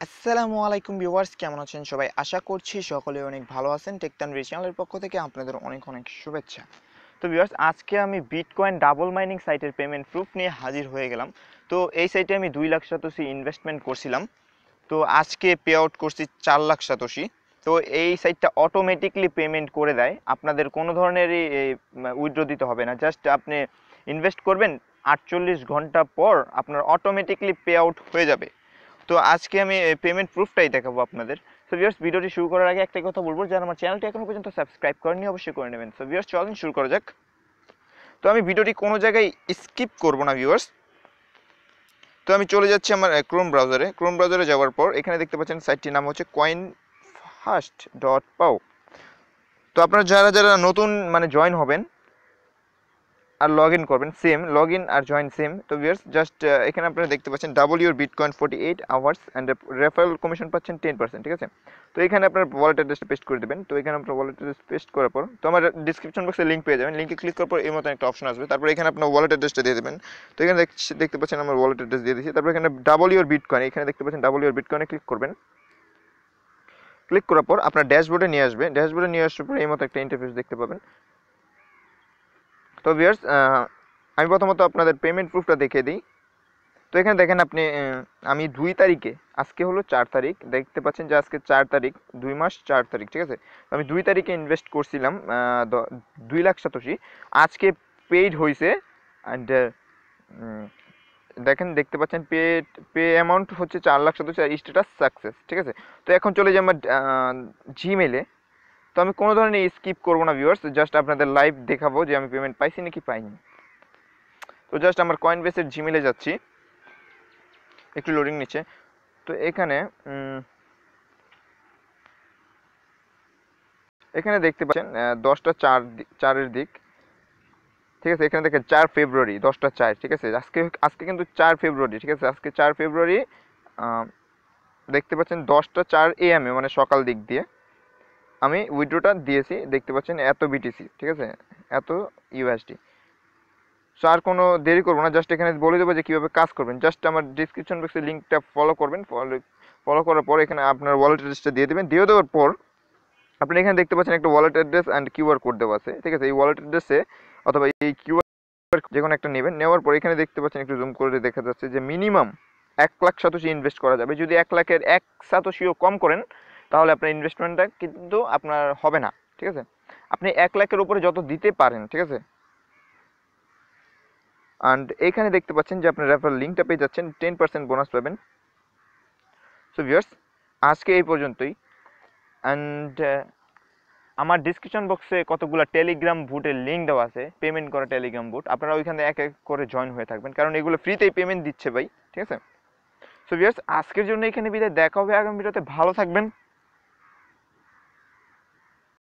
আসসালামু আলাইকুম ভিউয়ার্স, কেমন আছেন সবাই? আশা করছি সকলে অনেক ভালো আছেন। টেকটান চ্যানেলের পক্ষ থেকে আপনাদের অনেক অনেক শুভেচ্ছা। তো ভিউয়ার্স, আজকে আমি বিটকয়েন ডাবল মাইনিং সাইটের পেমেন্ট প্রুফ নিয়ে হাজির হয়ে গেলাম। তো এই সাইটে আমি 2 লাখ সাতোশি ইনভেস্টমেন্ট করছিলাম। তো আজকে পে আউট করছি 4 লাখ সাতোশি। তো এই সাইটটা অটোমেটিকলি পেমেন্ট করে দেয়, আপনাদের কোনো ধরনেরই উইথড্র দিতে হবে না। জাস্ট আপনি ইনভেস্ট করবেন, 48 ঘন্টা পর আপনার অটোমেটিকলি পে আউট হয়ে যাবে। তো আজকে আমি পেমেন্ট প্রুফটাই দেখাবো আপনাদের। সো ভিউয়ার্স, ভিডিওটি শুরু করার আগে একটা কথা বলবো, যারা আমার চ্যানেলটি এখনো পর্যন্ত সাবস্ক্রাইব করেননি অবশ্যই করে নেবেন। সো ভিউয়ার্স, চলুন শুরু করা যাক। তো আমি ভিডিওটি কোনো জায়গায় স্কিপ করব না ভিউয়ার্স। তো আমি চলে যাচ্ছি আমার ক্রোম ব্রাউজারে যাওয়ার পর এখানে দেখতে পাচ্ছেন সাইটটির নাম হচ্ছে coinfast.pau। তো আপনারা যারা যারা নতুন জয়েন হবেন আর লগ ইন করবেন, সেম লগ ইন আর জয়েন সেম। তো ভিউয়ার্স, জাস্ট এখানে আপনারা দেখতে পাচ্ছেন double your bitcoin 48 hours and referral commission পাচ্ছেন 10%, ঠিক আছে। তো এখানে আপনার ওয়ালেট অ্যাড্রেসটা পেস্ট করে দেবেন। তো এখানে আপনার ওয়ালেট অ্যাড্রেস পেস্ট করার পর তো আমার ডিসক্রিপশন বক্সে লিঙ্ক পেয়ে যাবেন। লিঙ্কে ক্লিক করার পর এই মতো একটা অপশন আসবে। তারপর এখানে আপনার ওয়ালেট অ্যাড্রেসটা দিয়ে দেবেন। তো এখানে দেখতে পাচ্ছেন আমার ওয়ালেট অ্যাড্রেস দিয়ে দিয়েছি। তারপর এখানে ডাবল ইউর বিটকয়েন, এখানে দেখতে পাচ্ছেন ডাবল ইউর বিটকয়েনে ক্লিক করবেন। ক্লিক করার পর আপনার ড্যাশবোর্ডে নিয়ে আসবে। ড্যাশবোর্ডে নিয়ে আসার পর এই মতো একটা ইন্টারফেস দেখতে পাবেন। তো ভিউয়ার্স, আমি প্রথমত আপনাদের পেমেন্ট প্রুফটা দেখিয়ে দিই। তো এখানে দেখেন আপনি, আমি 2 তারিখে, আজকে হলো 4 তারিখ, দেখতে পাচ্ছেন যে আজকে 4 তারিখ, 2 মাস 4 তারিখ, ঠিক আছে। আমি 2 তারিখে ইনভেস্ট করছিলাম 2 লাখ সাতোশি। আজকে পেইড হয়েছে অ্যান্ড দেখতে পাচ্ছেন পে অ্যামাউন্ট হচ্ছে 4 লাখ সাতোশি আর স্ট্যাটাস সাকসেস, ঠিক আছে। তো এখন চলে যাই আমার জিমেলে। তো আমি কোনো ধরনের স্কিপ করবো না ভিউয়ার্স, জাস্ট আপনাদের লাইভ দেখাবো যে আমি পেমেন্ট পাইছি নাকি পাইনি। তো জাস্ট আমার কয়েনবেসের জিমেলে যাচ্ছি, একটু লোডিং নিচ্ছে। তো এখানে এখানে দেখতে পাচ্ছেন 10টা 4 দিক, ঠিক আছে। এখানে দেখেন 4 ফেব্রুয়ারি 10টা 4, ঠিক আছে। আজকে কিন্তু 4 ফেব্রুয়ারি, ঠিক আছে। আজকে 4 ফেব্রুয়ারি দেখতে পাচ্ছেন 10টা 4 AM মানে সকাল দিক দিয়ে আমি উইথড্রটা দিয়েছি। দেখতে পাচ্ছেন এত বিটিসি, ঠিক আছে, এত ইউএসডি। সো আর কোনো দেরি করবো না, জাস্ট এখানে বলে দেবো যে কীভাবে কাজ করবেন। জাস্ট আমার ডিসক্রিপশন বক্সে লিঙ্কটা ফলো করবেন। ফলো করার পর এখানে আপনার ওয়ালেট অ্যাড্রেসটা দিয়ে দেওয়ার পর আপনি এখানে দেখতে পাচ্ছেন একটা wallet address and QR code দেওয়া আছে, ঠিক আছে। এই ওয়ালেট অ্যাড্রেসে অথবা এই কিউআর যে কোনো একটা নেবেন। নেওয়ার পর এখানে দেখতে পাচ্ছেন, একটু জুম করে দেখা যাচ্ছে যে মিনিমাম 1 লাখ সাতোশি ইনভেস্ট করা যাবে। যদি 1 লাখের 1 সাতোশিও কম করেন তাহলে আপনার ইনভেস্টমেন্টটা কিন্তু আপনার হবে না, ঠিক আছে। আপনি 1 লাখের উপরে যত দিতে পারেন, ঠিক আছে। অ্যান্ড এখানে দেখতে পাচ্ছেন যে আপনার রেফারেল লিঙ্কটা পেয়ে যাচ্ছেন, 10% বোনাস পাবেন। সো ভিউয়ার্স, আজকে এই পর্যন্তই। অ্যান্ড আমার ডিসক্রিপশন বক্সে কতগুলো টেলিগ্রাম বুটের লিঙ্ক দেওয়া আছে, পেমেন্ট করা টেলিগ্রাম বুট। আপনারা ওইখানে এক এক করে জয়েন হয়ে থাকবেন, কারণ এগুলো ফ্রিতেই পেমেন্ট দিচ্ছে ভাই, ঠিক আছে। সো ভিউয়ার্স, আজকের জন্য এখানে বিদায়। দেখা হবে আগামী ভিডিওতে। ভালো থাকবেন।